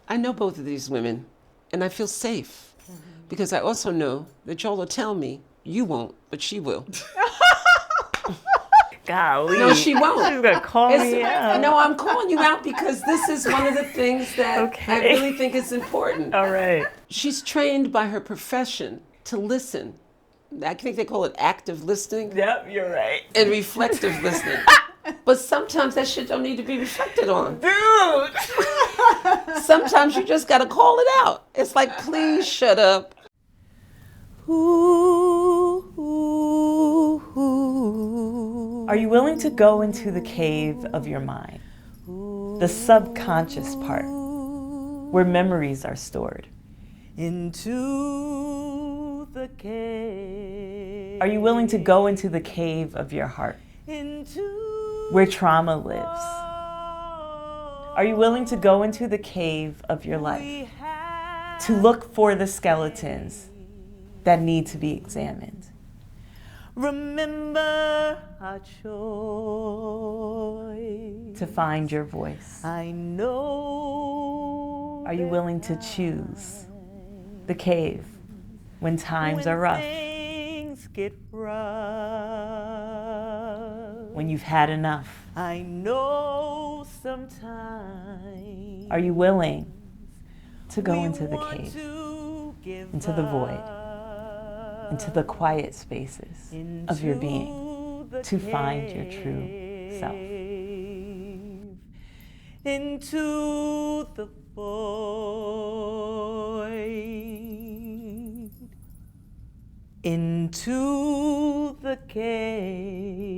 I know both of these women, and I feel safe because I also know that y'all will tell me, you won't, but she will. Golly. No, she won't. She's gonna call me out. No, I'm calling you out because this is one of the things that Okay. I really think is important. All right. She's trained by her profession to listen. I think they call it active listening Yep, you're right. and reflective listening. But sometimes that shit don't need to be reflected on. Dude! Sometimes you just gotta call it out. It's like, please shut up. Are you willing to go into the cave of your mind? The subconscious part, where memories are stored. Into the cave. Are you willing to go into the cave of your heart, Into where trauma lives? Are you willing to go into the cave of your life, to look for the skeletons that need to be examined? remember our choice. To find your voice? I know. Are you willing to choose the cave when times are rough? Things get rough. When you've had enough? I know sometimes. Are you willing to go into the want cave, to give into the void, up, into the quiet spaces of your being, into the to find your true self? cave, into the void, into the cave.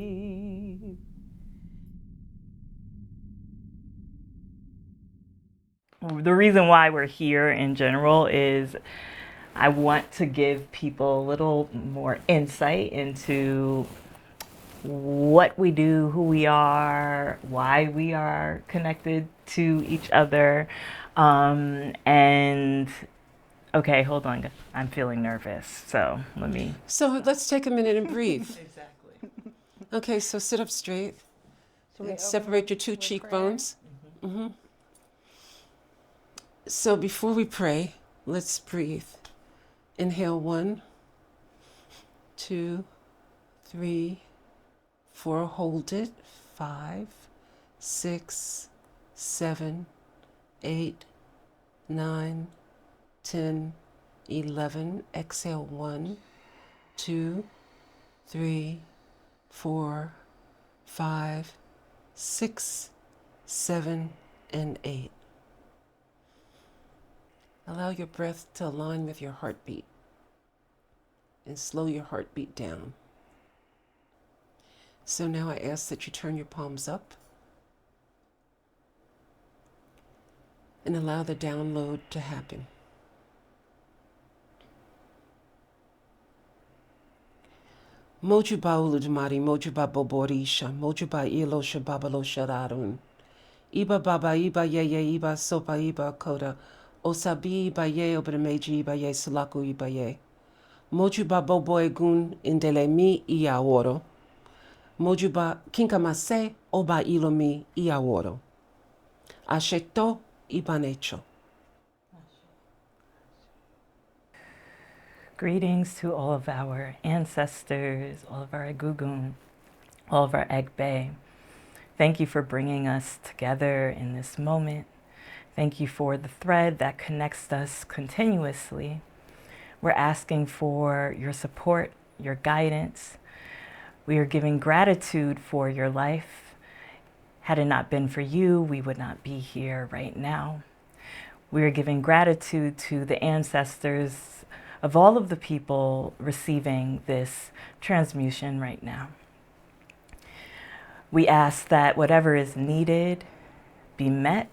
The reason why we're here in general is I want to give people a little more insight into what we do, who we are, why we are connected to each other. And okay, hold on. I'm feeling nervous. So let me. So let's take a minute and breathe. Okay, so sit up straight. And separate your two cheekbones. Mm-hmm. So before we pray, let's breathe. Inhale 1, 2, 3, 4. Hold it. 5, 6, 7, 8, 9, 10, 11. Exhale 1, 2, 3, 4, 5, 6, 7, and 8. Allow your breath to align with your heartbeat and slow your heartbeat down. So now I ask that you turn your palms up and allow the download to happen. Mojuba uludumari, mojuba boborisha, mojuba ilo shababalo shararun. Iba baba iba ye iba sopa iba koda. Osabi iba ye obrameji iba ye sulaku iba ye. Mojuba boboe gun indele mi iaworo. Mojuba kinkamase oba ilo mi iaworo. Asheto ibanecho. Greetings to all of our ancestors, all of our Egungun, all of our Egbe. Thank you for bringing us together in this moment. Thank you for the thread that connects us continuously. We're asking for your support, your guidance. We are giving gratitude for your life. Had it not been for you, we would not be here right now. We are giving gratitude to the ancestors of all of the people receiving this transmutation right now. We ask that whatever is needed be met.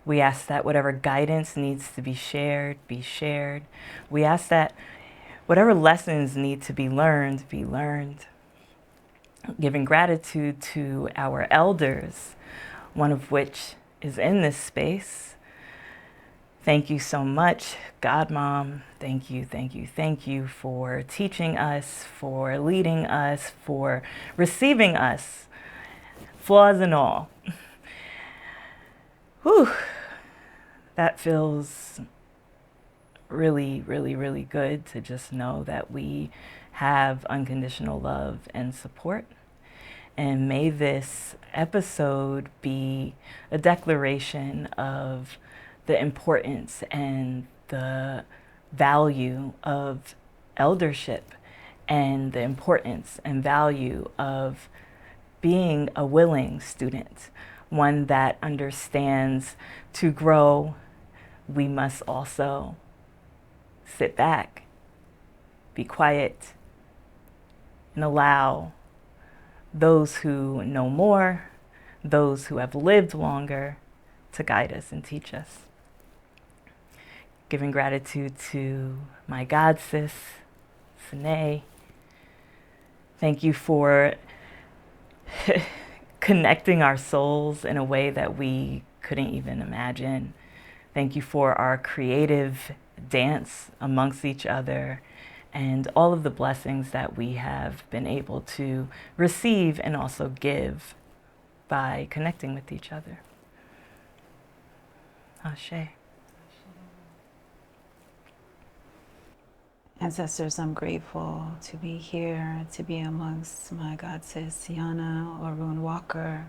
We ask that whatever guidance needs to be shared, be shared. We ask that whatever lessons need to be learned, be learned. Giving gratitude to our elders, one of which is in this space. Thank you so much, Godmom. Thank you, thank you, thank you for teaching us, for leading us, for receiving us, flaws and all. Whew. That feels really, really, really good to just know that we have unconditional love and support. And may this episode be a declaration of the importance and the value of eldership and the importance and value of being a willing student, one that understands to grow, we must also sit back, be quiet, and allow those who know more, those who have lived longer, to guide us and teach us. Giving gratitude to my god sis, Suné. Thank you for connecting our souls in a way that we couldn't even imagine. Thank you for our creative dance amongst each other and all of the blessings that we have been able to receive and also give by connecting with each other. Ashe. Ancestors, I'm grateful to be here, to be amongst my god sis, Siana Orun Walker,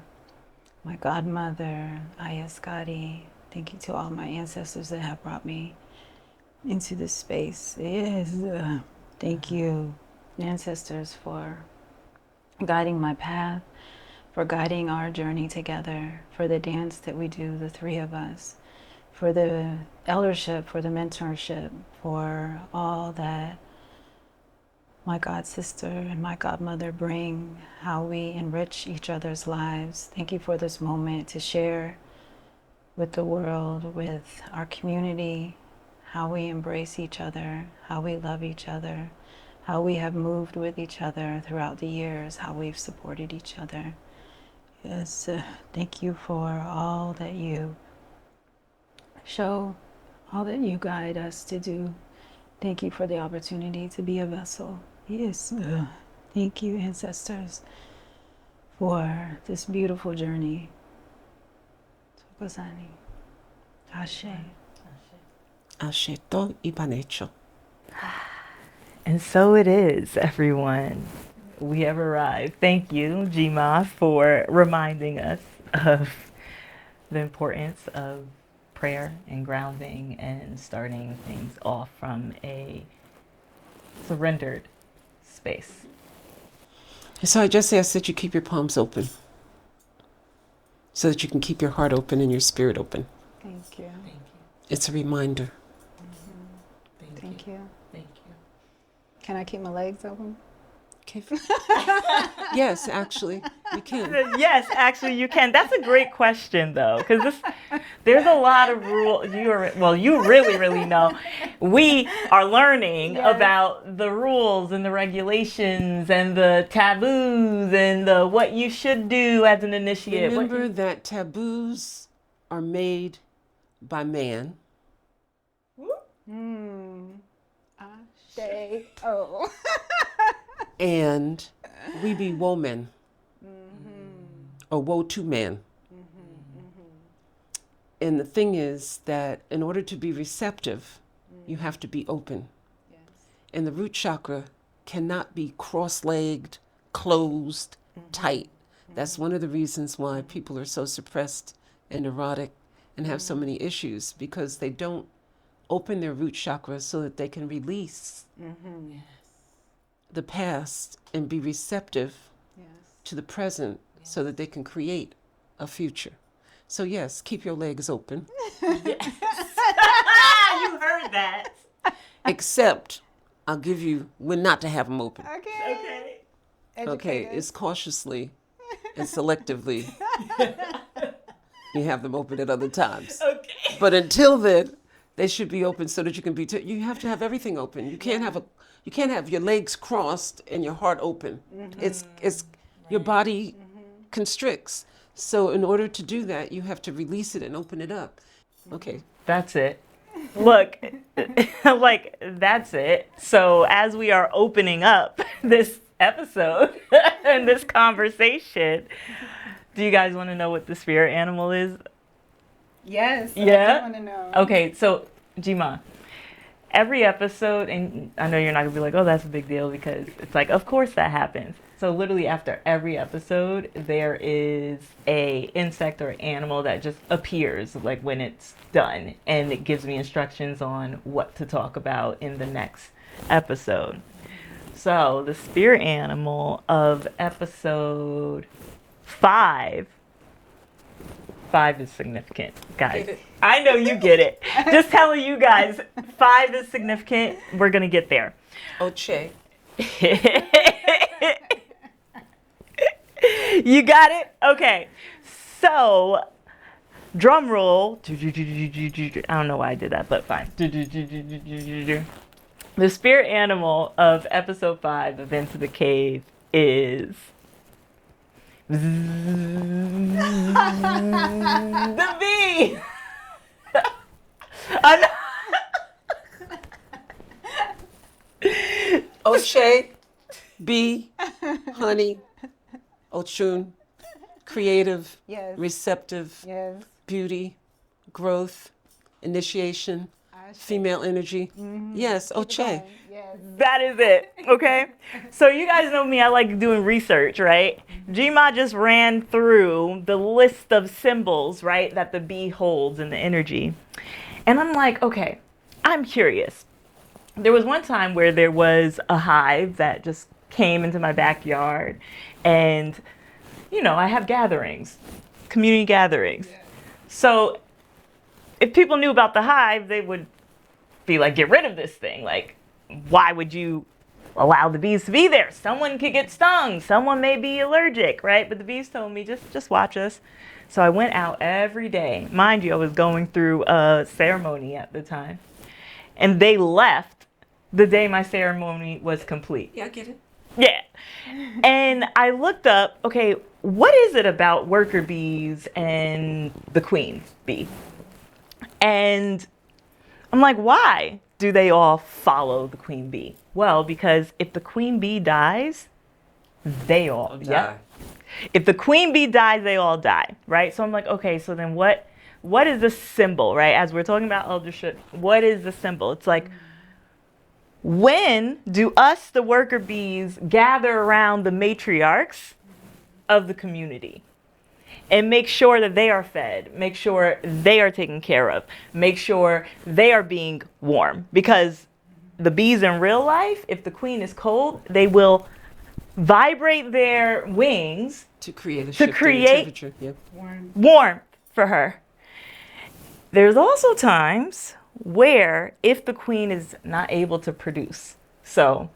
my godmother, Aya Scotty. Thank you to all my ancestors that have brought me into this space. Yes. Thank you, ancestors, for guiding my path, for guiding our journey together, for the dance that we do, the three of us, for the eldership, for the mentorship, for all that my god sister and my godmother bring, how we enrich each other's lives. Thank you for this moment to share with the world, with our community, how we embrace each other, how we love each other, how we have moved with each other throughout the years, how we've supported each other. Yes, thank you for all that you show, all that you guide us to do. Thank you for the opportunity to be a vessel. Yes, thank you, ancestors, for this beautiful journey. Tokozani. Ashe. Asheto ipanecho. And so it is, everyone. We have arrived. Thank you, Jima, for reminding us of the importance of prayer and grounding and starting things off from a surrendered space. So I just ask that you keep your palms open so that you can keep your heart open and your spirit open. Thank you. It's a reminder. Thank you. Thank you. Can I keep my legs open? Okay. Yes, actually, you can. Yes, actually, you can. That's a great question, though, because there's a lot of rules. You really, really know. We are learning about the rules and the regulations and the taboos and the what you should do as an initiate. Remember that taboos are made by man. Ashe. Oh. And we be woman, or woe to man. And the thing is that in order to be receptive, you have to be open. Yes. And the root chakra cannot be cross-legged, closed, tight. That's one of the reasons why people are so suppressed and neurotic and have so many issues, because they don't open their root chakra so that they can release the past and be receptive to the present so that they can create a future. So yes, keep your legs open. Yes. You heard that. Except I'll give you when not to have them open. Okay. Okay, it's cautiously and selectively. You have them open at other times. Okay. But until then, they should be open so that you can be. You have to have everything open. You can't have your legs crossed and your heart open. It's your body constricts. So in order to do that, you have to release it and open it up. Okay. That's it. Look, like, that's it. So as we are opening up this episode and this conversation, do you guys want to know what the spirit animal is? Yes. Yeah? I want to know. Okay, so Jima, every episode, and I know you're not gonna be like, oh, that's a big deal, because it's like, of course that happens. So literally after every episode, there is a insect or animal that just appears like when it's done, and it gives me instructions on what to talk about in the next episode. So the spirit animal of episode 5 is significant, guys. Get it. I know you get it. Just telling you guys, 5 is significant. We're gonna get there. Oche. You got it? Okay. So, drum roll. I don't know why I did that, but fine. The spirit animal of episode 5 of Into the Cave is the bee. Oche, bee, honey, Ochun, creative, Yes. receptive, Yes. beauty, growth, initiation, female energy. Yes, Oche. Yes. That is it. Okay. So you guys know me. I like doing research, right? Gma just ran through the list of symbols, right, that the bee holds in the energy. And I'm like, okay, I'm curious. There was one time where there was a hive that just came into my backyard, and, you know, I have gatherings, community gatherings. So if people knew about the hive, they would be like, get rid of this thing. Like, why would you allow the bees to be there? Someone could get stung. Someone may be allergic, right? But the bees told me, just watch us. So I went out every day. Mind you, I was going through a ceremony at the time. And they left the day my ceremony was complete. Yeah, I get it. Yeah. And I looked up, okay, what is it about worker bees and the queen bee? And I'm like, why do they all follow the queen bee? Well, because if the queen bee dies, they all die. If the queen bee dies, they all die, right? So I'm like, okay, so then what is the symbol, right? As we're talking about eldership, what is the symbol? It's like, when do us, the worker bees, gather around the matriarchs of the community and make sure that they are fed, make sure they are taken care of, make sure they are being warm? Because the bees in real life, if the queen is cold, they will vibrate their wings To create a to shift in create temperature. Yeah. warmth for her. There's also times where if the queen is not able to produce, so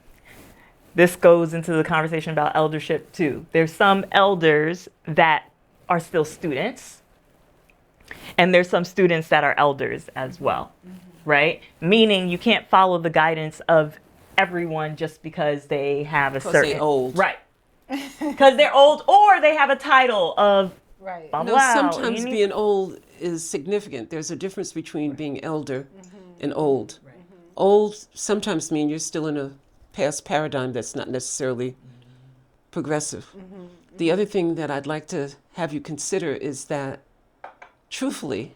this goes into the conversation about eldership too. There's some elders that are still students, and there's some students that are elders as well, right? Meaning you can't follow the guidance of everyone just because they have a certain... they old. Right. Because they're old, or they have a title of... Right. blah, No, blah, sometimes you need- being old is significant. There's a difference between being elder and old. Old sometimes mean you're still in a past paradigm that's not necessarily progressive. The other thing that I'd like to have you consider is that, truthfully,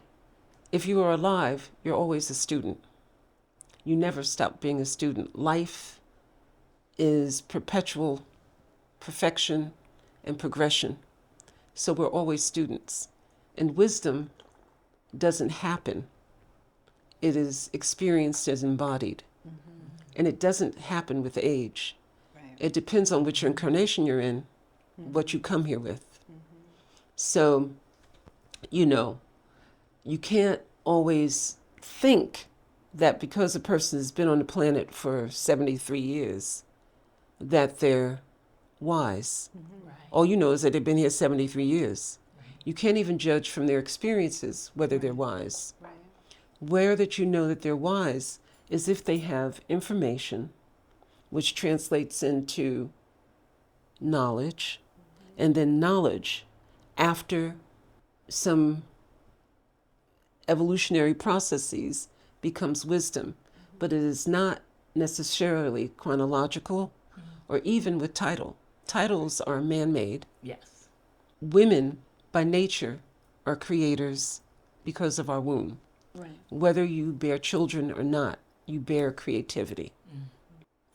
if you are alive, you're always a student. You never stop being a student. Life is perpetual perfection and progression. So we're always students. And wisdom doesn't happen. It is experienced as embodied. And it doesn't happen with age. Right. It depends on which incarnation you're in, what you come here with. So, you know, you can't always think that because a person has been on the planet for 73 years, that they're wise. All you know is that they've been here 73 years. You can't even judge from their experiences whether they're wise. Right. Where that you know that they're wise is if they have information, which translates into knowledge, and then knowledge after some evolutionary processes becomes wisdom. But it is not necessarily chronological or even with title. Titles are man-made. Yes. Women, by nature, are creators because of our womb. Right. Whether you bear children or not, you bear creativity.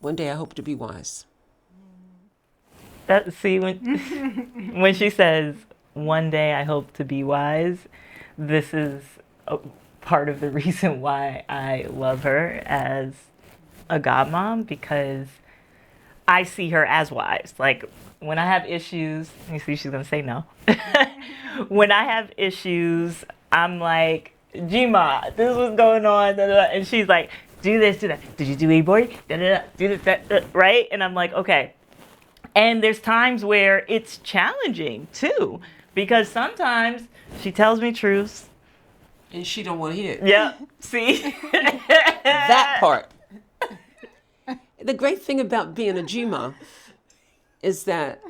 One day I hope to be wise. That, see, when she says, one day I hope to be wise, this is a part of the reason why I love her as a godmom, because I see her as wise. Like, when I have issues, let me see, she's going to say no. When I have issues, I'm like, Gma, this is what's going on. Da, da, da. And she's like, do this, do that. Did you do A-boy? Da, da, da. Do this, that, right? And I'm like, okay. And there's times where it's challenging too, because sometimes she tells me truths. And she don't want to hear it. Yeah, see? That part. The great thing about being a Gma is that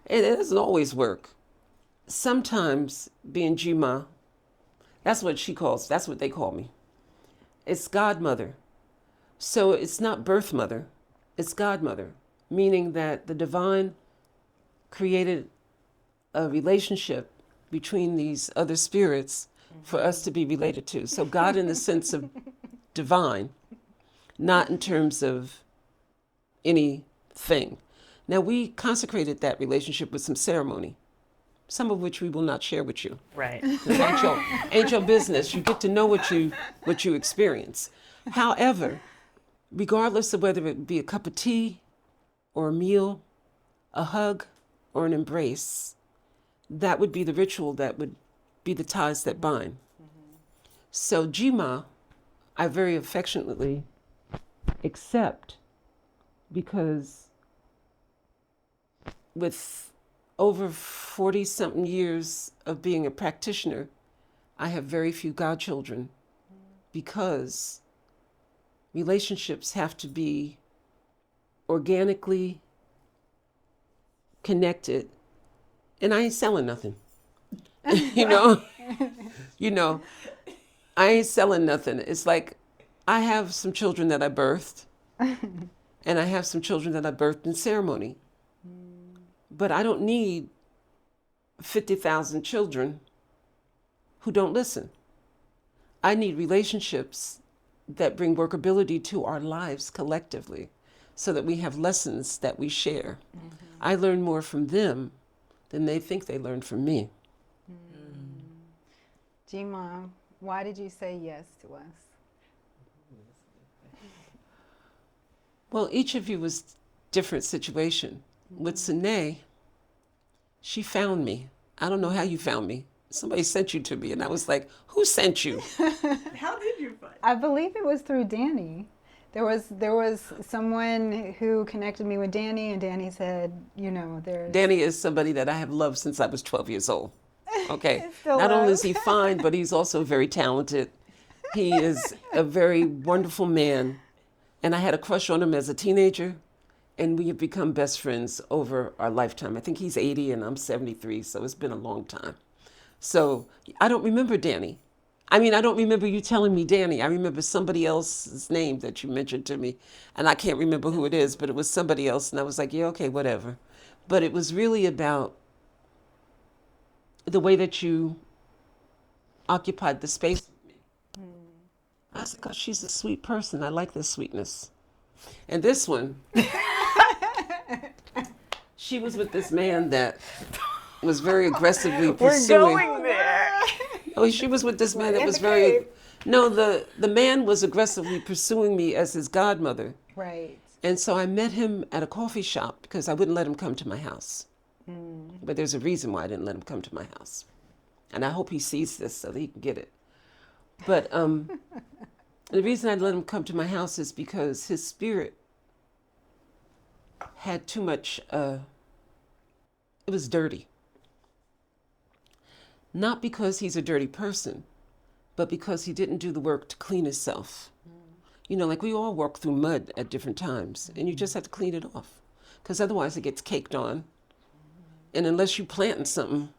it doesn't always work. Sometimes being Gma, that's what they call me. It's godmother. So it's not birth mother, it's godmother, meaning that the divine created a relationship between these other spirits for us to be related to. So God in the sense of divine, not in terms of anything. Now, we consecrated that relationship with some ceremony, some of which we will not share with you. Right. Ain't your business. You get to know what you experience. However, regardless of whether it be a cup of tea or a meal, a hug or an embrace, that would be the ritual, that would be the ties that bind. So Gma, I very affectionately accept, because with over 40-something years of being a practitioner, I have very few godchildren, because relationships have to be organically connected, and I ain't selling nothing. you know, I ain't selling nothing. It's like I have some children that I birthed, and I have some children that I birthed in ceremony. But I don't need 50,000 children who don't listen. I need relationships that bring workability to our lives collectively, so that we have lessons that we share. I learn more from them than they think they learned from me. G-Mom, why did you say yes to us? Well, each of you was different situation. With Suné, she found me. I don't know how you found me. Somebody sent you to me, and I was like, who sent you? How did you find? I believe it was through Danny. There was someone who connected me with Danny, and Danny said, there's... Danny is somebody that I have loved since I was 12 years old. Okay. Still Not only love. is he fine, but he's also very talented. He is a very wonderful man. And I had a crush on him as a teenager, and we have become best friends over our lifetime. I think he's 80 and I'm 73, so it's been a long time. So I don't remember Danny. I don't remember you telling me Danny. I remember somebody else's name that you mentioned to me, and I can't remember who it is, but it was somebody else, and I was like, yeah, okay, whatever. But it was really about the way that you occupied the space with me. I was like, oh, she's a sweet person. I like this sweetness. And this one, she was with this man that was very aggressively pursuing. We're going there. Oh, she was with this man that was very... No, the man was aggressively pursuing me as his godmother. Right. And so I met him at a coffee shop because I wouldn't let him come to my house. But there's a reason why I didn't let him come to my house. And I hope he sees this so that he can get it. But the reason I let him come to my house is because his spirit had too much... it was dirty. Not because he's a dirty person, but because he didn't do the work to clean himself. Like we all walk through mud at different times, and you just have to clean it off, because otherwise it gets caked on. And unless you planting something,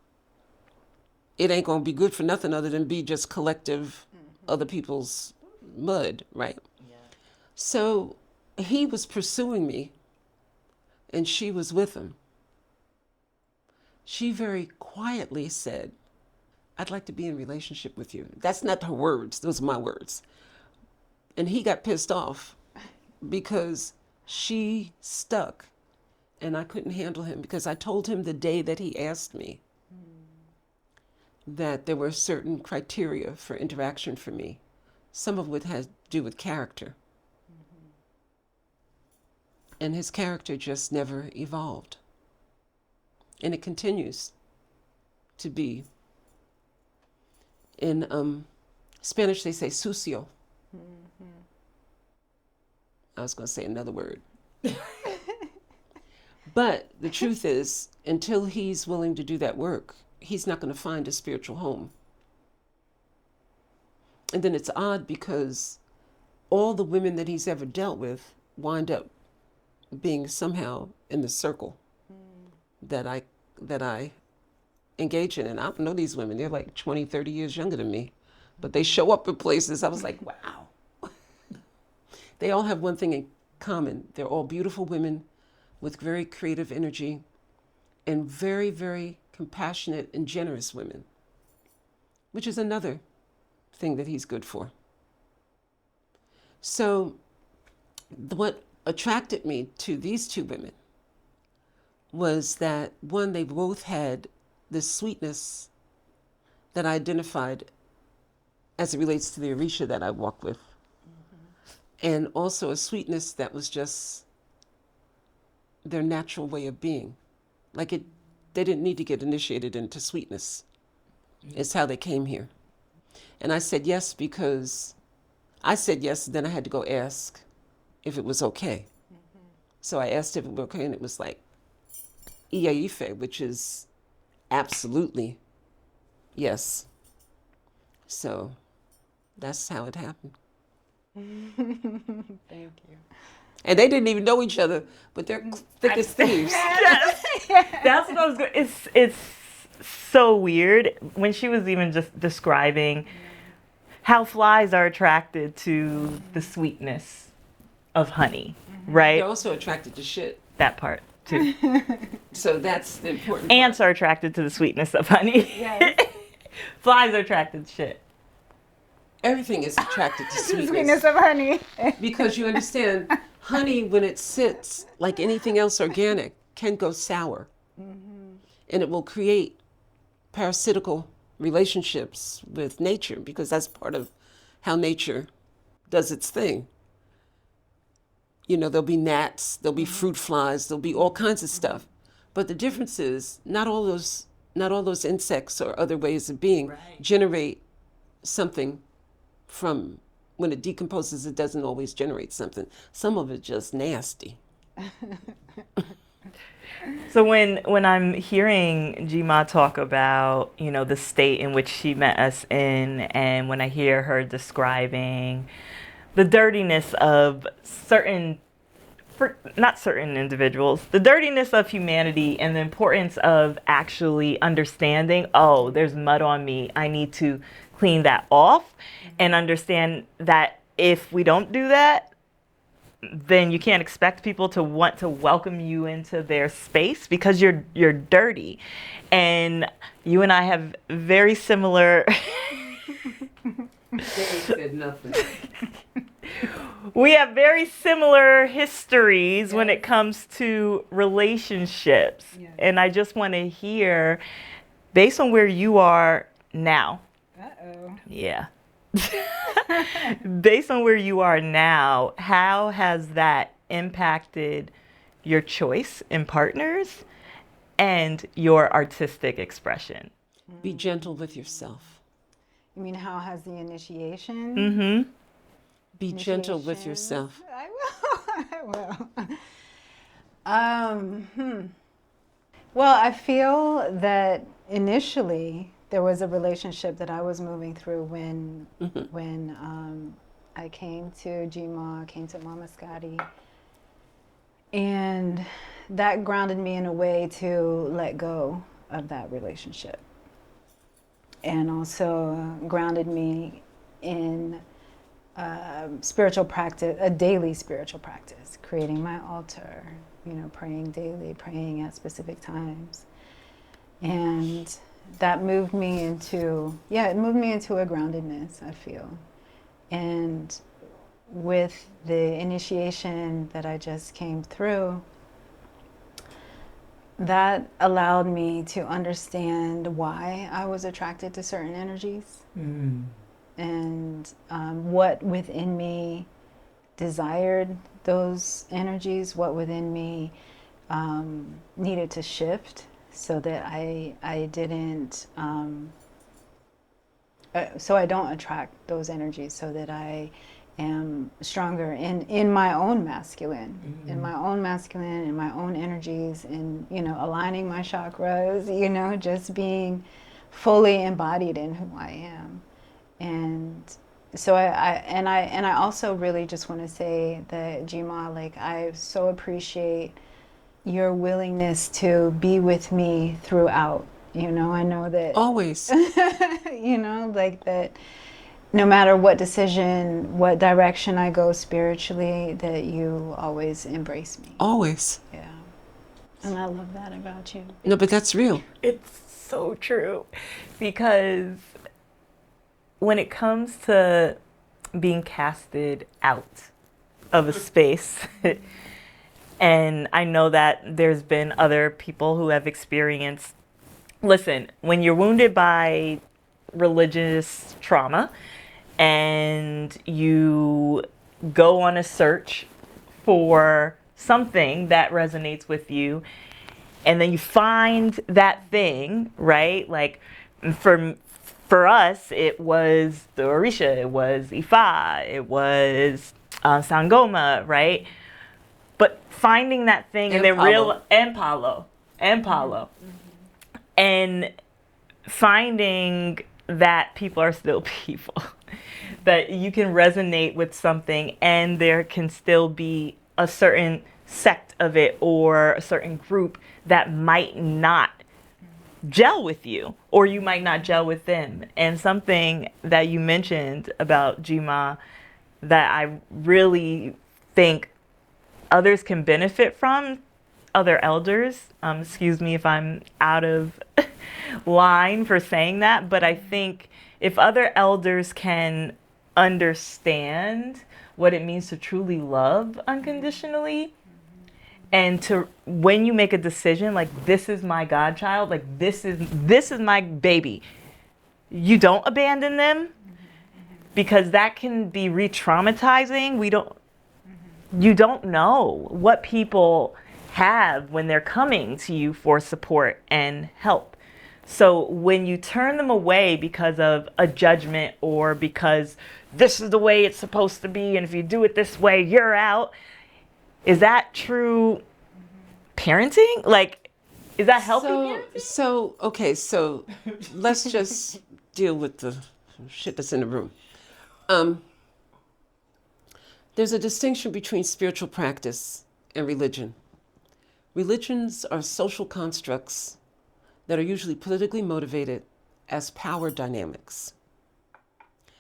it ain't going to be good for nothing other than be just collective other people's mud, right? Yeah. So he was pursuing me, and she was with him. She very quietly said, I'd like to be in a relationship with you. That's not her words. Those are my words. And he got pissed off because she stuck and I couldn't handle him because I told him the day that he asked me that there were certain criteria for interaction for me, some of which has to do with character. And his character just never evolved. And it continues to be. In Spanish, they say sucio. I was going to say another word. But the truth is, until he's willing to do that work, he's not going to find a spiritual home. And then it's odd because all the women that he's ever dealt with wind up being somehow in the circle that I engage in. And I don't know these women. They're like 20, 30 years younger than me. But they show up in places. I was like, wow. They all have one thing in common. They're all beautiful women with very creative energy and very, very compassionate and generous women, which is another thing that he's good for. So what attracted me to these two women was that, one, they both had this sweetness that I identified as it relates to the Orisha that I walk with. And also a sweetness that was just their natural way of being. Like they didn't need to get initiated into sweetness. It's how they came here. And I said yes because I said yes, then I had to go ask if it was okay. So I asked if it was okay, and it was like, Iaife, which is absolutely yes. So that's how it happened. Thank you. And they didn't even know each other, but they're thick as thieves. Yes. That's what I was going. It's so weird when she was even just describing how flies are attracted to the sweetness of honey, right? They're also attracted to shit. That part too. So that's the important Ants part. are attracted to the sweetness of honey. Yes. Flies are attracted to shit. Everything is attracted to sweetness. Sweetness of honey. Because you understand, honey, when it sits, like anything else organic, can go sour. And it will create parasitical relationships with nature, because that's part of how nature does its thing. You know, there'll be gnats, there'll be fruit flies, there'll be all kinds of stuff. But the difference is not all those insects or other ways of being generate something from, when it decomposes, it doesn't always generate something. Some of it just nasty. So when I'm hearing Jima talk about, you know, the state in which she met us in, and when I hear her describing the dirtiness of not certain individuals, the dirtiness of humanity and the importance of actually understanding, oh, there's mud on me, I need to clean that off, and understand that if we don't do that, then you can't expect people to want to welcome you into their space because you're dirty. And you and I have very similar They said nothing. we have very similar histories when it comes to relationships. Yes. And I just want to hear, based on where you are now. Uh-oh. Yeah. Based on where you are now, how has that impacted your choice in partners and your artistic expression? Be gentle with yourself. You mean how has the initiation? Mm-hmm. Be gentle with Initiation? yourself. I will. Well, I feel that initially there was a relationship that I was moving through when I came to Jima, came to Mama Scoti, and that grounded me in a way to let go of that relationship, and also grounded me in spiritual practice, a daily spiritual practice, creating my altar, you know, praying daily, praying at specific times, and that moved me into, it moved me into a groundedness, I feel. And with the initiation that I just came through, that allowed me to understand why I was attracted to certain energies, and what within me desired those energies, what within me needed to shift so that I didn't, so I don't attract those energies, so that I am stronger in my own masculine, in my own masculine, in my own energies, and, you know, aligning my chakras, you know, just being fully embodied in who I am. And so I also really just want to say that, Jima, like, I so appreciate your willingness to be with me throughout. You know, I know that Always. you know, like that no matter what decision, what direction I go spiritually, that you always embrace me. Always. Yeah. And I love that about you. No, but that's real. It's so true, because when it comes to being casted out of a space, and I know that there's been other people who have experienced, listen, when you're wounded by religious trauma and you go on a search for something that resonates with you, and then you find that thing, right? Like for us, it was the Orisha, it was Ifa, it was Sangoma, right? But finding that thing and then and Palo, and finding that people are still people, that you can resonate with something and there can still be a certain sect of it or a certain group that might not gel with you, or you might not gel with them. And something that you mentioned about Jima that I really think others can benefit from, other elders, excuse me if I'm out of line for saying that, but I think if other elders can understand what it means to truly love unconditionally, and to, when you make a decision, like, this is my godchild, like, this is my baby, you don't abandon them, because that can be re-traumatizing. You don't know what people have when they're coming to you for support and help. So when you turn them away because of a judgment, or because this is the way it's supposed to be, and if you do it this way, you're out, is that true parenting? Like, is that healthy parenting? So let's just deal with the shit that's in the room. There's a distinction between spiritual practice and religion. Religions are social constructs that are usually politically motivated as power dynamics.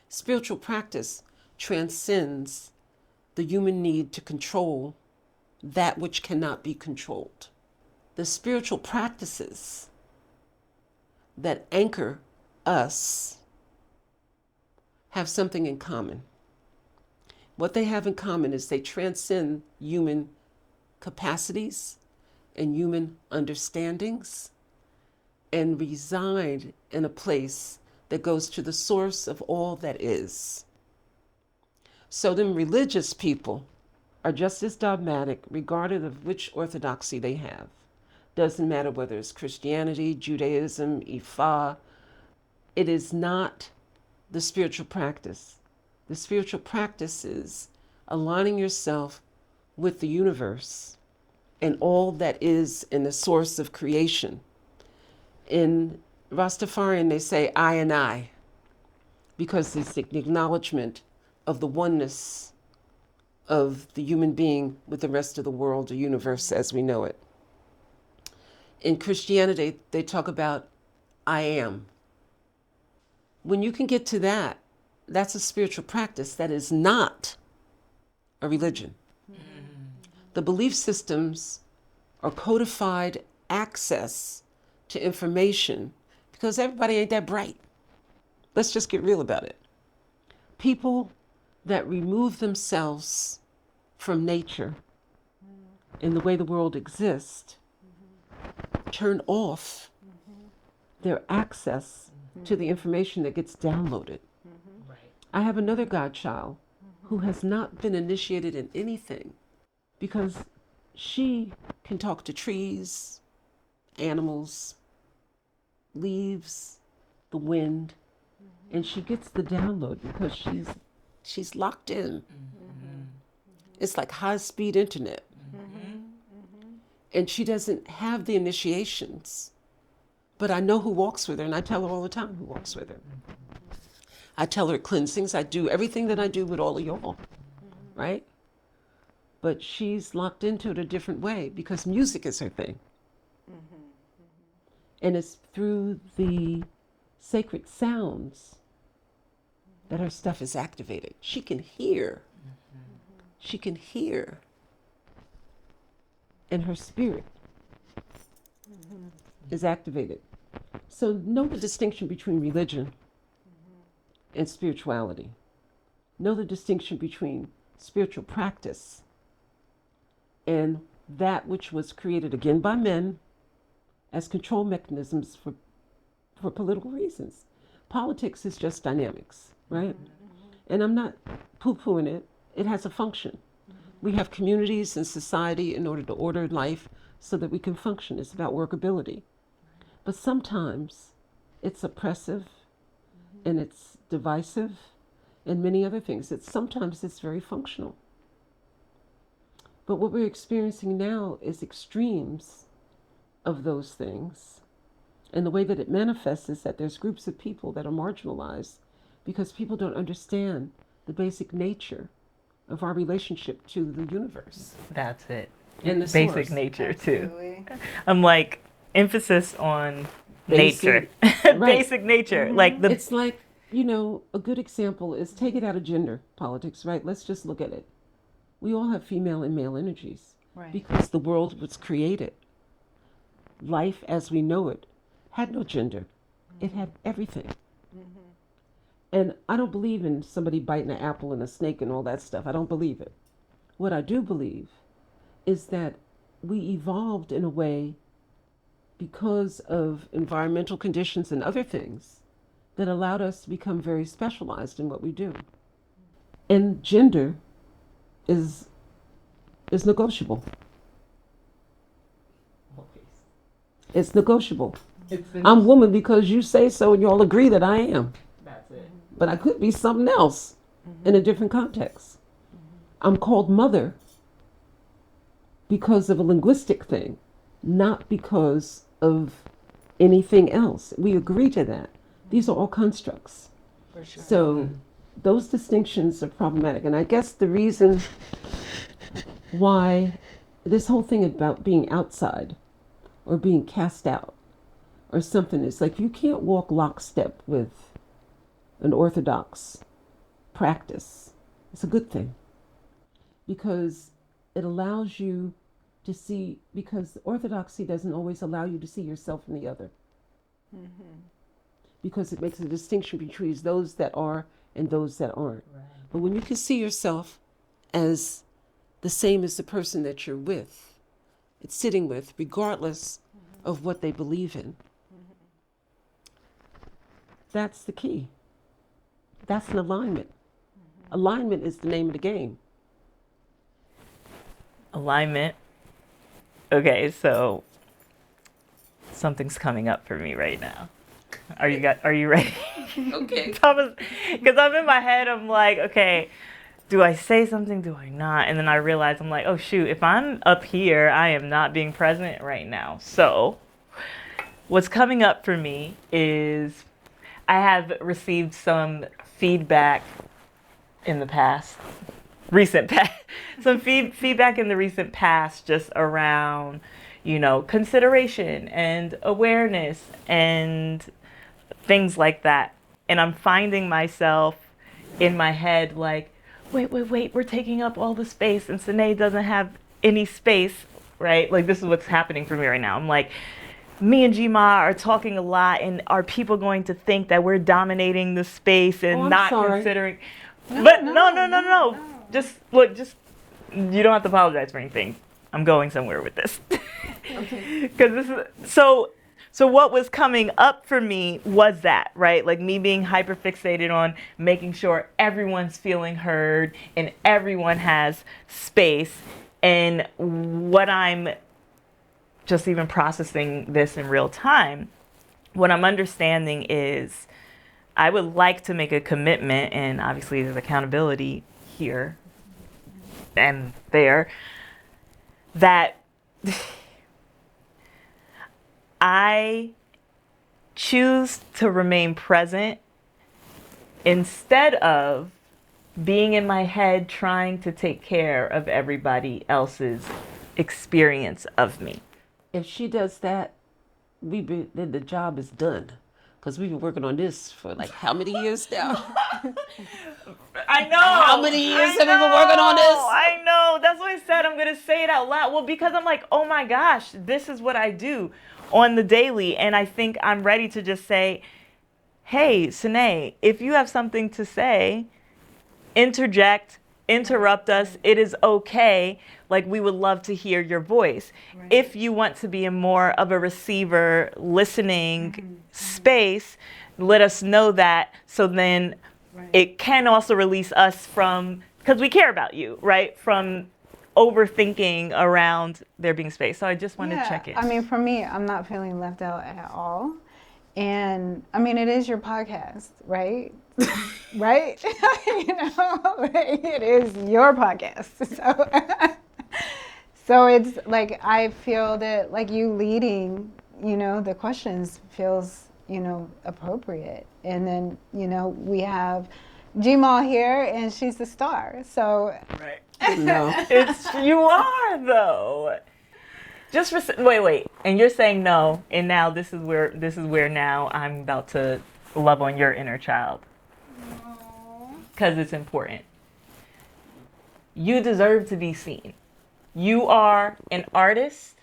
Spiritual practice transcends the human need to control that which cannot be controlled. The spiritual practices that anchor us have something in common. What they have in common is they transcend human capacities and human understandings, and reside in a place that goes to the source of all that is. So them religious people are just as dogmatic, regardless of which orthodoxy they have. Doesn't matter whether it's Christianity, Judaism, Ifa. It is not the spiritual practice. The spiritual practice is aligning yourself with the universe and all that is in the source of creation. In Rastafarian, they say I and I, because it's the acknowledgement of the oneness of the human being with the rest of the world or universe as we know it. In Christianity, they talk about I am. When you can get to that, that's a spiritual practice that is not a religion. The belief systems are codified access to information because everybody ain't that bright. Let's just get real about it. People that remove themselves from nature and the way the world exists turn off their access to the information that gets downloaded. I have another godchild who has not been initiated in anything because she can talk to trees, animals, leaves, the wind, and she gets the download because she's locked in. It's like high-speed internet. And she doesn't have the initiations. But I know who walks with her, and I tell her all the time who walks with her. I tell her cleansings. I do everything that I do with all of y'all, right? But she's locked into it a different way because music is her thing. And it's through the sacred sounds that her stuff is activated. She can hear. She can hear. And her spirit is activated. So know the distinction between religion and spirituality. Know the distinction between spiritual practice and that which was created again by men as control mechanisms for political reasons. Politics is just dynamics, right? And I'm not poo-pooing it. It has a function. We have communities and society in order to order life so that we can function. It's about workability. But sometimes it's oppressive and it's divisive and many other things. Sometimes it's very functional. But what we're experiencing now is extremes of those things. And the way that it manifests is that there's groups of people that are marginalized because people don't understand the basic nature of our relationship to the universe. That's it. And the Basic source. nature, too. Absolutely. I'm like, emphasis on nature. Right. Basic nature. Like the It's like, a good example is take it out of gender politics, right? Let's just look at it. We all have female and male energies because the world was created. Life as we know it had no gender. It had everything. And I don't believe in somebody biting an apple and a snake and all that stuff. I don't believe it. What I do believe is that we evolved in a way because of environmental conditions and other things that allowed us to become very specialized in what we do. And gender is negotiable. It's negotiable. I'm woman because you say so and you all agree that I am. That's it. But I could be something else in a different context. I'm called mother because of a linguistic thing, not because of anything else. We agree to that. These are all constructs. For sure. So those distinctions are problematic. And I guess the reason why this whole thing about being outside or being cast out or something is like you can't walk lockstep with an orthodox practice. It's a good thing because it allows you to see, because orthodoxy doesn't always allow you to see yourself in the other. Because it makes a distinction between those that are and those that aren't. Right. But when you can see yourself as the same as the person that you're with, it's sitting with, regardless of what they believe in. That's the key. That's an alignment. Alignment is the name of the game. Alignment. Okay, so something's coming up for me right now. Are you ready? Okay. Because I'm in my head, I'm like, okay, do I say something? Do I not? And then I realize I'm like, oh shoot, if I'm up here, I am not being present right now. So what's coming up for me is I have received some feedback in the past, some feedback in the recent past just around, consideration and awareness and things like that. And I'm finding myself in my head like, wait, we're taking up all the space and Suné doesn't have any space, right? Like this is what's happening for me right now. I'm like, me and Gma are talking a lot, and are people going to think that we're dominating the space and not considering? No. Just look, you don't have to apologize for anything. I'm going somewhere with this. Okay. Because this is so what was coming up for me was that, right? Like me being hyper fixated on making sure everyone's feeling heard and everyone has space. And what I'm just even processing this in real time, what I'm understanding is I would like to make a commitment, and obviously there's accountability here and there, that I choose to remain present instead of being in my head trying to take care of everybody else's experience of me. If she does that, then the job is done. Because we've been working on this for like how many years now? I know. How many years have we been working on this? I know. That's why I said I'm going to say it out loud. Well, because I'm like, oh my gosh, this is what I do on the daily. And I think I'm ready to just say, hey, Suné, if you have something to say, interject, interrupt us. It is okay. Like, we would love to hear your voice. Right. If you want to be in more of a receiver, listening space, let us know that. So then it can also release us from, because we care about you, right? From overthinking around there being space. So I just wanted to check in. I mean, for me, I'm not feeling left out at all. And I mean, it is your podcast, right? Right? It is your podcast. So it's like, I feel that like you leading, the questions feels, appropriate. And then, we have Gma here and she's the star. So No. You are though. Just wait. And you're saying no. And now this is where now I'm about to love on your inner child. Because it's important. You deserve to be seen. You are an artist.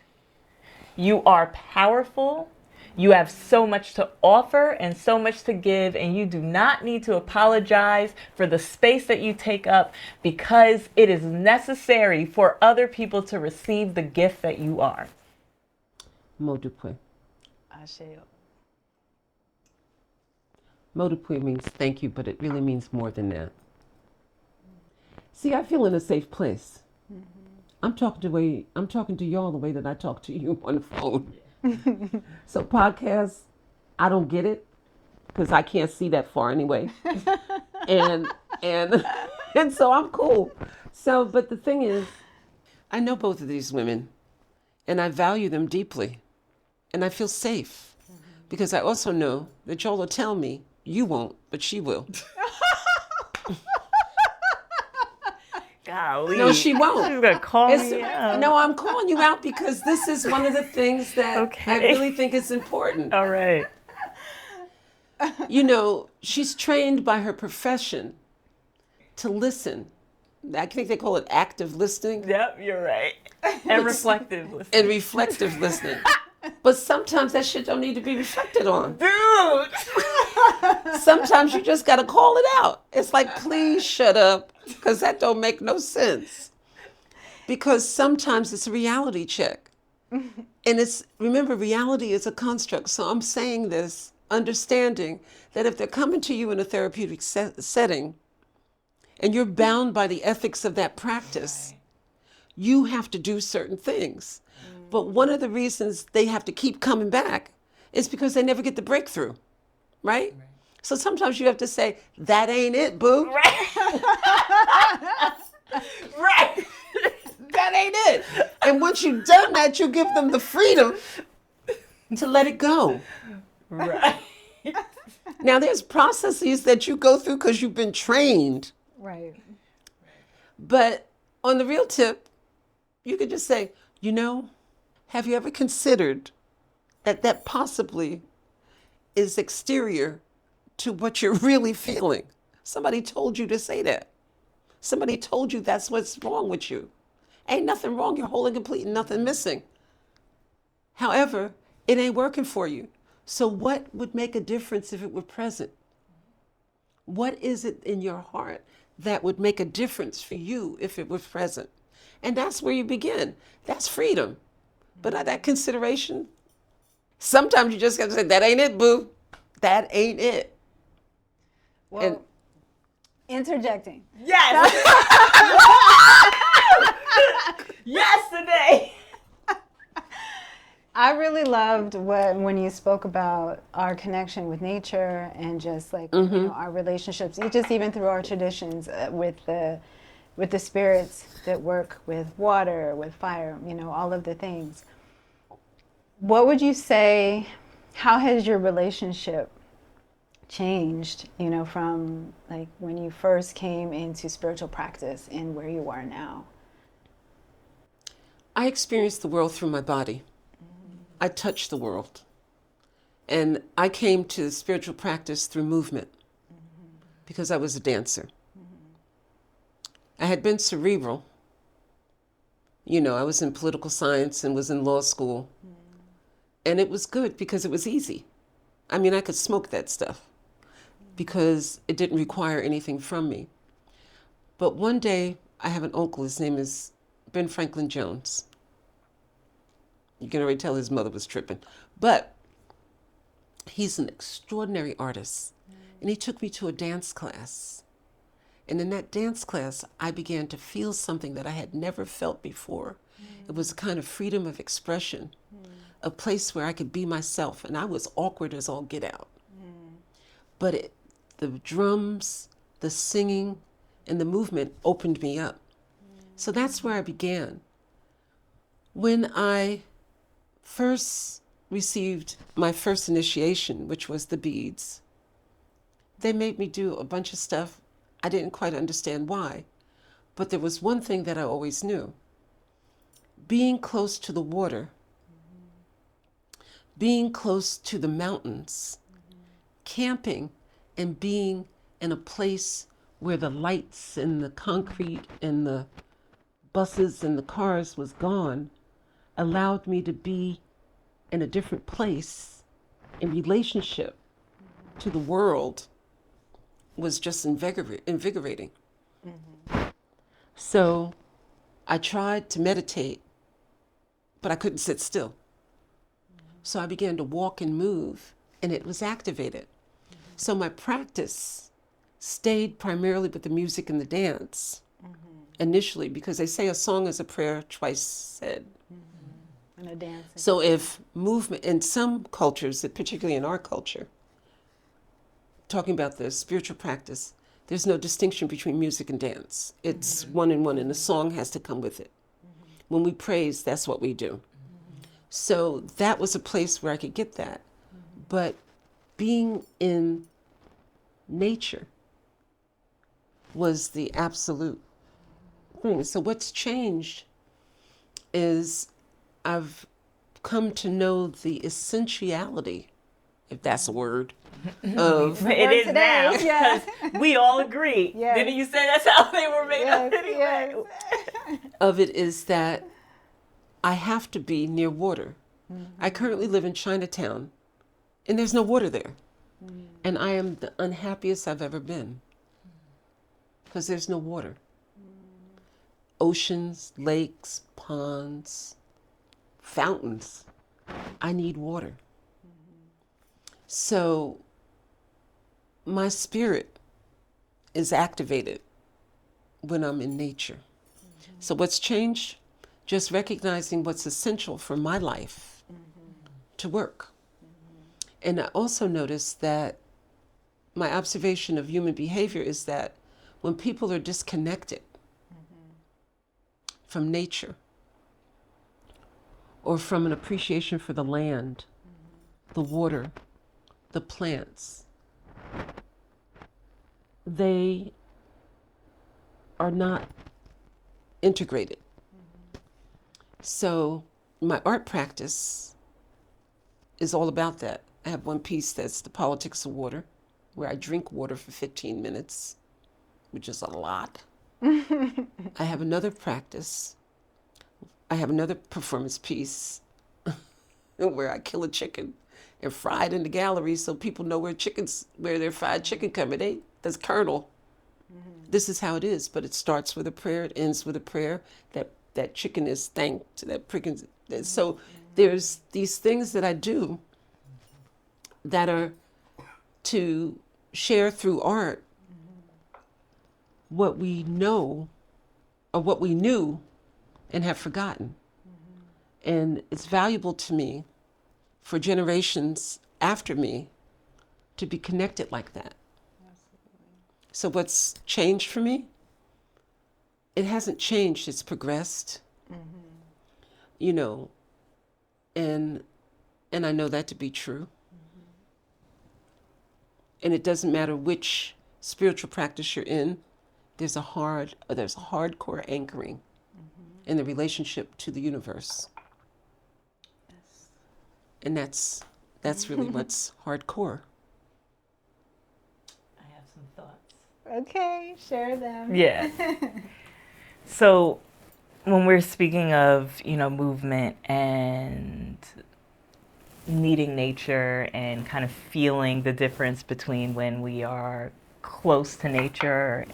You are powerful. You have so much to offer and so much to give, and you do not need to apologize for the space that you take up, because it is necessary for other people to receive the gift that you are. Modupwe. Modupwe means thank you, but it really means more than that. See, I feel in a safe place. I'm talking to y'all the way that I talk to you on the phone. So podcasts, I don't get it because I can't see that far anyway. and so I'm cool. So, but the thing is, I know both of these women and I value them deeply and I feel safe because I also know that y'all will tell me, you won't, but she will. Golly. No, she won't. She's gonna call me out. No, I'm calling you out because this is one of the things that I really think is important. All right. She's trained by her profession to listen. I think they call it active listening. Yep, you're right. And reflective listening. And reflective listening. But sometimes that shit don't need to be reflected on. Dude! Sometimes you just gotta call it out. It's like, please shut up, because that don't make no sense. Because sometimes it's a reality check. And remember, reality is a construct. So I'm saying this, understanding that if they're coming to you in a therapeutic setting, and you're bound by the ethics of that practice, you have to do certain things. But one of the reasons they have to keep coming back is because they never get the breakthrough, right? So sometimes you have to say, that ain't it, boo. Right. That ain't it. And once you've done that, you give them the freedom to let it go. Right. Now, there's processes that you go through because you've been trained. Right. But on the real tip, you could just say, have you ever considered that possibly is exterior to what you're really feeling? Somebody told you to say that. Somebody told you that's what's wrong with you. Ain't nothing wrong. You're whole and complete and nothing missing. However, it ain't working for you. So what would make a difference if it were present? What is it in your heart that would make a difference for you if it was present? And that's where you begin. That's freedom. But that consideration, sometimes you just got to say, that ain't it, boo. That ain't it. Well, And interjecting. Yes. Yes, today. I really loved when you spoke about our connection with nature and just like you know, our relationships, just even through our traditions with the spirits that work with water, with fire, you know, all of the things. What would you say? How has your relationship changed? You know, from like when you first came into spiritual practice and where you are now. I experienced the world through my body. I touched the world. And I came to spiritual practice through movement because I was a dancer. I had been cerebral. You know, I was in political science and was in law school. And it was good because it was easy. I mean, I could smoke that stuff because it didn't require anything from me. But one day, I have an uncle, his name is Ben Franklin Jones. You can already tell his mother was tripping. But he's an extraordinary artist. And he took me to a dance class. And in that dance class, I began to feel something that I had never felt before. It was a kind of freedom of expression, a place where I could be myself. And I was awkward as all get out. But the drums, the singing, and the movement opened me up. So that's where I began. When I first received my first initiation, which was the beads, they made me do a bunch of stuff. I didn't quite understand why, but there was one thing that I always knew. Being close to the water, being close to the mountains, camping and being in a place where the lights and the concrete and the buses and the cars was gone, allowed me to be in a different place in relationship to the world was just invigorating. So I tried to meditate, but I couldn't sit still. So I began to walk and move, and it was activated. So my practice stayed primarily with the music and the dance initially, because they say a song is a prayer twice said. And a dance. So if movement, in some cultures, particularly in our culture, talking about the spiritual practice, there's no distinction between music and dance. It's one and one, and the song has to come with it. When we praise, that's what we do. So that was a place where I could get that. But being in nature was the absolute thing. So what's changed is I've come to know the essentiality, if that's a word, of It is now, Yes. because we all agree. Yes. Didn't you say that's how they were made up Yes, anyway? yes. of it is that I have to be near water. I currently live in Chinatown, and there's no water there. And I am the unhappiest I've ever been because there's no water. Oceans, lakes, ponds, fountains. I need water. So my spirit is activated when I'm in nature. So what's changed? Just recognizing what's essential for my life to work. And I also noticed that my observation of human behavior is that when people are disconnected from nature or from an appreciation for the land, the water, the plants, they are not integrated. So my art practice is all about that. I have one piece that's the politics of water, where I drink water for 15 minutes, which is a lot. I have another practice. I have another performance piece where I kill a chicken and fry it in the gallery so people know where their fried chicken coming. That's kernel. This is how it is, but it starts with a prayer, it ends with a prayer. That chicken is thanked. So there's these things that I do that are to share through art what we know or what we knew and have forgotten. And it's valuable to me for generations after me to be connected like that. So what's changed for me? It hasn't changed, it's progressed. You know, and I know that to be true. And it doesn't matter which spiritual practice you're in, there's a hardcore anchoring in the relationship to the universe. Yes. And that's really what's hardcore. I have some thoughts. Okay, share them. Yeah. So when we're speaking of, movement and needing nature and kind of feeling the difference between when we are close to nature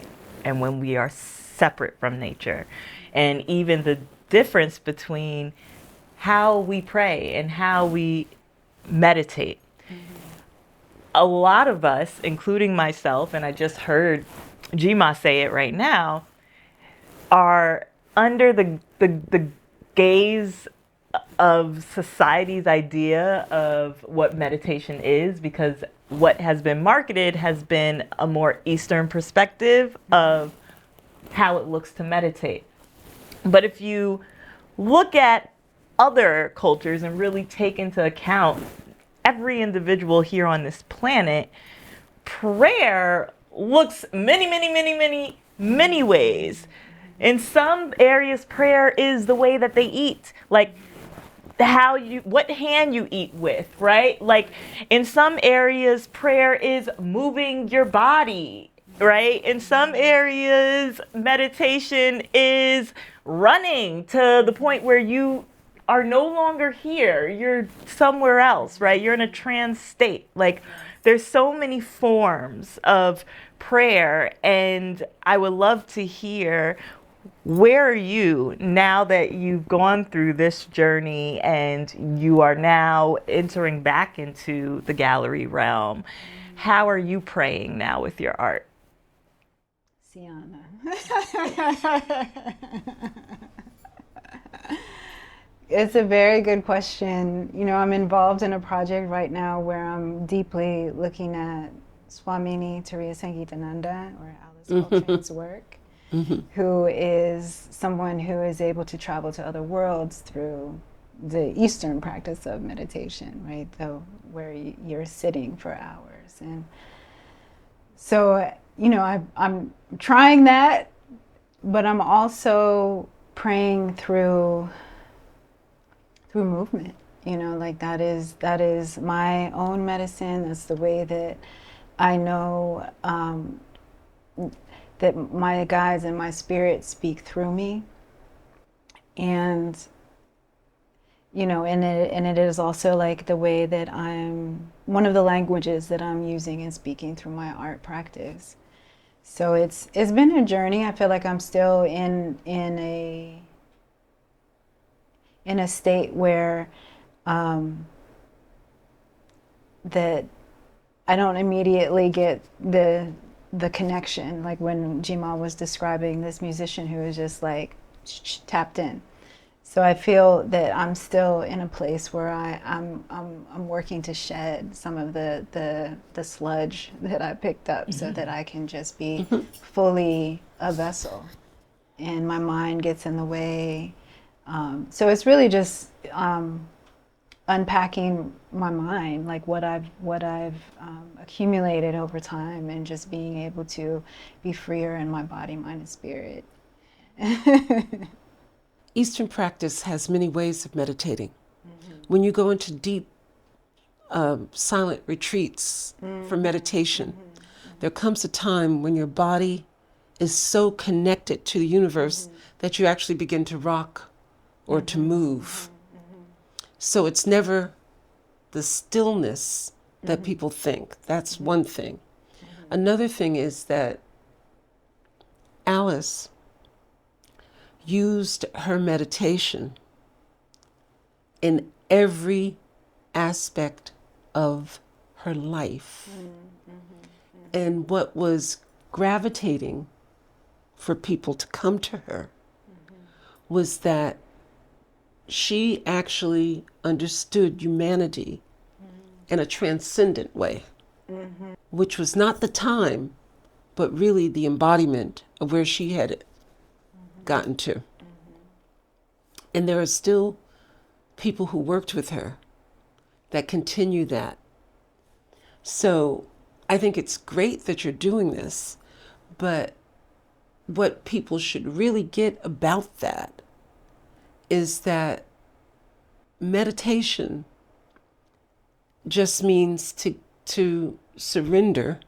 and when we are separate from nature, and even the difference between how we pray and how we meditate. A lot of us, including myself, and I just heard Jima say it right now, are under the gaze of society's idea of what meditation is, because what has been marketed has been a more Eastern perspective of how it looks to meditate. But if you look at other cultures and really take into account every individual here on this planet, prayer looks many ways. In some areas, prayer is the way that they eat, like what hand you eat with, right? Like in some areas, prayer is moving your body, right? In some areas, meditation is running to the point where you are no longer here. You're somewhere else, right? You're in a trance state. Like there's so many forms of prayer, and I would love to hear, where are you now that you've gone through this journey and you are now entering back into the gallery realm? How are you praying now with your art? Siana. It's a very good question. I'm involved in a project right now where I'm deeply looking at Swamini Turiya Sangeetananda, or Alice Coltrane's work, who is someone who is able to travel to other worlds through the Eastern practice of meditation, right? Where you're sitting for hours. And so, I'm trying that, but I'm also praying through movement. Like that is my own medicine. That's the way that I know that my guides and my spirit speak through me. And and it is also like the way that one of the languages that I'm using and speaking through my art practice. So it's been a journey. I feel like I'm still in a state where that I don't immediately get the connection, like when Jima was describing this musician who was just like tapped in. So I feel that I'm still in a place where I'm working to shed some of the sludge that I picked up, so that I can just be fully a vessel, and my mind gets in the way. So it's really just unpacking my mind, like what I've accumulated over time, and just being able to be freer in my body, mind, and spirit. Eastern practice has many ways of meditating. When you go into deep, silent retreats for meditation, there comes a time when your body is so connected to the universe that you actually begin to rock or to move. So it's never the stillness that people think. That's one thing. Another thing is that Alice used her meditation in every aspect of her life. And what was gravitating for people to come to her was that she actually understood humanity in a transcendent way, which was not the time, but really the embodiment of where she had gotten to. And there are still people who worked with her that continue that. So I think it's great that you're doing this, but what people should really get about that is that meditation just means to surrender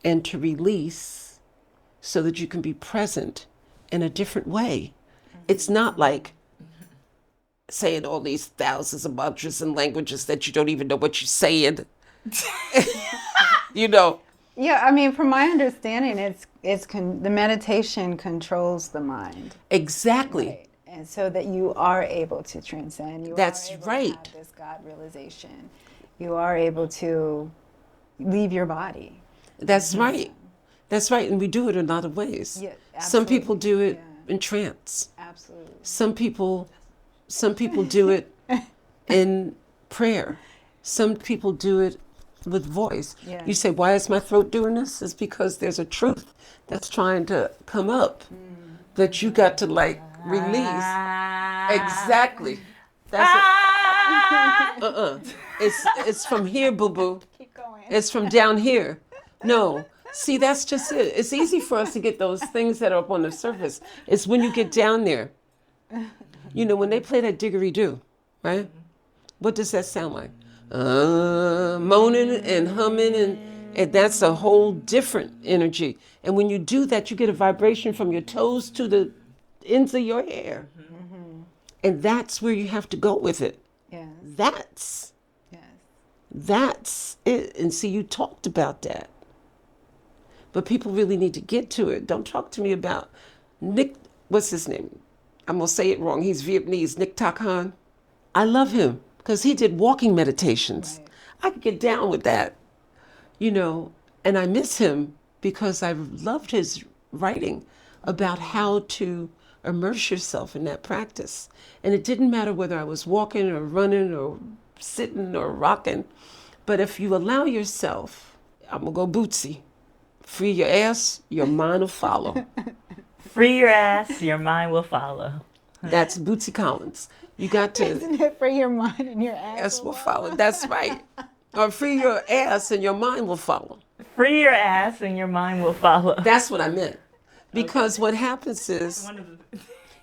and to release so that you can be present in a different way. It's not like saying all these thousands of mantras and languages that you don't even know what you're saying. You know. Yeah, I mean, from my understanding, the meditation controls the mind. Exactly. Right? And so that you are able to transcend. That's are able right. to have this God realization. You are able to leave your body. That's right. That's right. And we do it in a lot of ways. Yeah, some people do it yeah. in trance. Absolutely. Some people do it in prayer. Some people do it with voice. Yeah. You say, why is my throat doing this? It's because there's a truth that's trying to come up that you got to like release. Exactly. That's it. It's from here, boo-boo. Keep going. It's from down here. No. See, that's just it. It's easy for us to get those things that are up on the surface. It's when you get down there. You know, when they play that didgeridoo, right? What does that sound like? Moaning and humming, and that's a whole different energy. And when you do that, you get a vibration from your toes to the ends of your hair. And that's where you have to go with it. Yes. That's it. And see, you talked about that. But people really need to get to it. Don't talk to me about Nick, what's his name? I'm going to say it wrong. He's Vietnamese, Nick Thach Han. I love him because he did walking meditations. Right. I could get down with that, you know, and I miss him because I loved his writing about how to immerse yourself in that practice. And it didn't matter whether I was walking or running or sitting or rocking, but if you allow yourself, I'm going to go bootsy, free your ass, your mind will follow. Free your ass, your mind will follow. That's Bootsy Collins. You got to. Isn't it for your mind and your ass? Will follow. That's right. Or free your ass and your mind will follow. Free your ass and your mind will follow. That's what I meant. Because what happens is,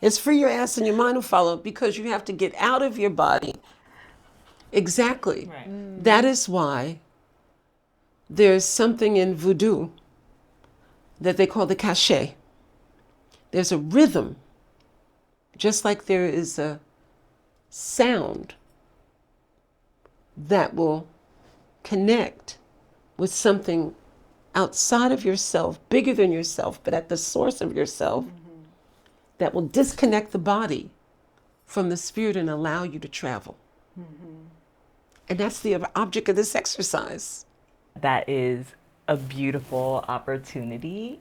it's free your ass and your mind will follow because you have to get out of your body. Exactly. Right. That is why there's something in voodoo that they call the cachet. There's a rhythm, just like there is a sound that will connect with something outside of yourself, bigger than yourself, but at the source of yourself, that will disconnect the body from the spirit and allow you to travel. And that's the object of this exercise. That is a beautiful opportunity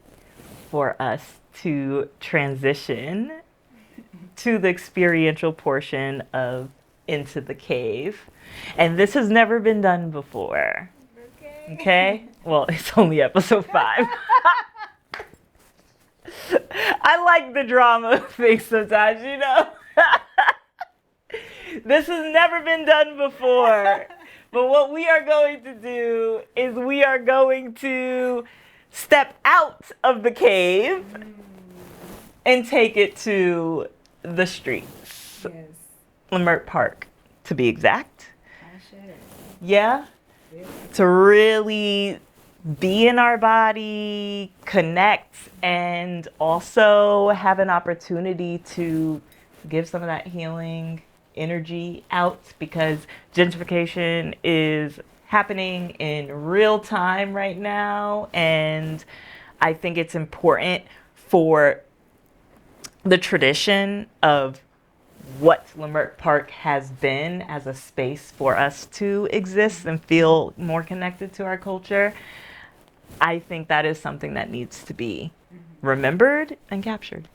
for us to transition to the experiential portion of Into the Cave. And this has never been done before. Okay? Well, it's only episode 5. I like the drama of things sometimes, you know? This has never been done before. But what we are going to do is we are going to step out of the cave and take it to the streets. Yes. Leimert Park, to be exact. I should. Yeah? To really be in our body, connect, and also have an opportunity to give some of that healing energy out, because gentrification is happening in real time right now. And I think it's important for the tradition of what Leimert Park has been as a space for us to exist and feel more connected to our culture. I think that is something that needs to be remembered and captured.